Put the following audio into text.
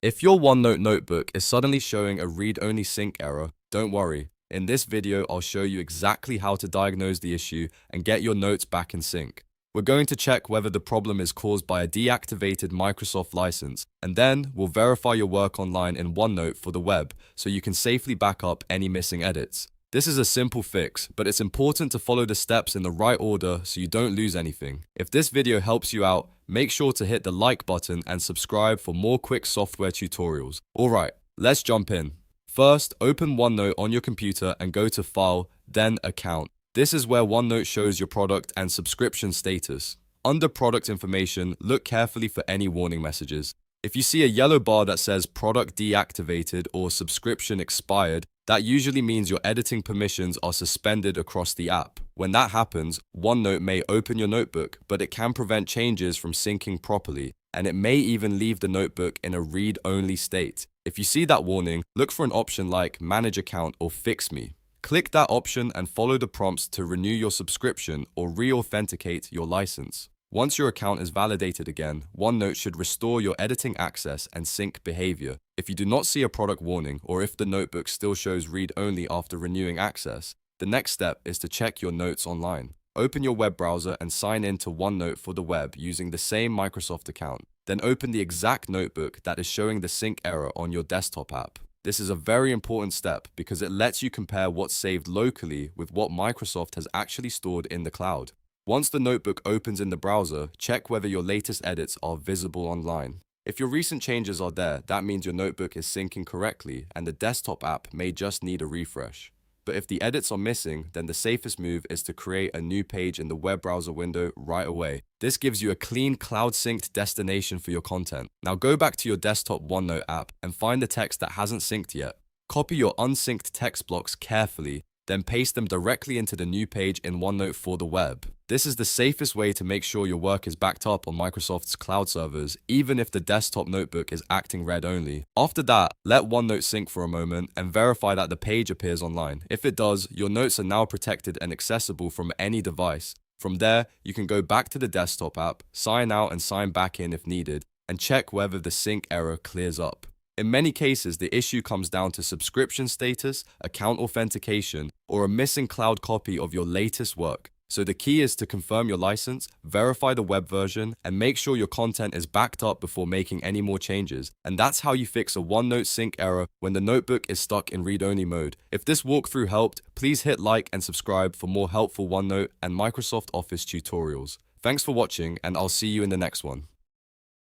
If your OneNote notebook is suddenly showing a read-only sync error, don't worry. In this video, I'll show you exactly how to diagnose the issue and get your notes back in sync. We're going to check whether the problem is caused by a deactivated Microsoft license, and then we'll verify your work online in OneNote for the web so you can safely back up any missing edits. This is a simple fix, but it's important to follow the steps in the right order so you don't lose anything. If this video helps you out, make sure to hit the like button and subscribe for more quick software tutorials. Alright, let's jump in. First, open OneNote on your computer and go to File, then Account. This is where OneNote shows your product and subscription status. Under Product Information, look carefully for any warning messages. If you see a yellow bar that says Product Deactivated or Subscription Expired, that usually means your editing permissions are suspended across the app. When that happens, OneNote may open your notebook, but it can prevent changes from syncing properly, and it may even leave the notebook in a read-only state. If you see that warning, look for an option like Manage Account or Fix Me. Click that option and follow the prompts to renew your subscription or re-authenticate your license. Once your account is validated again, OneNote should restore your editing access and sync behavior. If you do not see a product warning or if the notebook still shows read-only after renewing access, the next step is to check your notes online. Open your web browser and sign in to OneNote for the web using the same Microsoft account. Then open the exact notebook that is showing the sync error on your desktop app. This is a very important step because it lets you compare what's saved locally with what Microsoft has actually stored in the cloud. Once the notebook opens in the browser, check whether your latest edits are visible online. If your recent changes are there, that means your notebook is syncing correctly and the desktop app may just need a refresh. But if the edits are missing, then the safest move is to create a new page in the web browser window right away. This gives you a clean cloud-synced destination for your content. Now go back to your desktop OneNote app and find the text that hasn't synced yet. Copy your unsynced text blocks carefully, then paste them directly into the new page in OneNote for the web. This is the safest way to make sure your work is backed up on Microsoft's cloud servers, even if the desktop notebook is acting read-only. After that, let OneNote sync for a moment and verify that the page appears online. If it does, your notes are now protected and accessible from any device. From there, you can go back to the desktop app, sign out and sign back in if needed, and check whether the sync error clears up. In many cases, the issue comes down to subscription status, account authentication, or a missing cloud copy of your latest work. So the key is to confirm your license, verify the web version, and make sure your content is backed up before making any more changes. And that's how you fix a OneNote sync error when the notebook is stuck in read-only mode. If this walkthrough helped, please hit like and subscribe for more helpful OneNote and Microsoft Office tutorials. Thanks for watching, and I'll see you in the next one.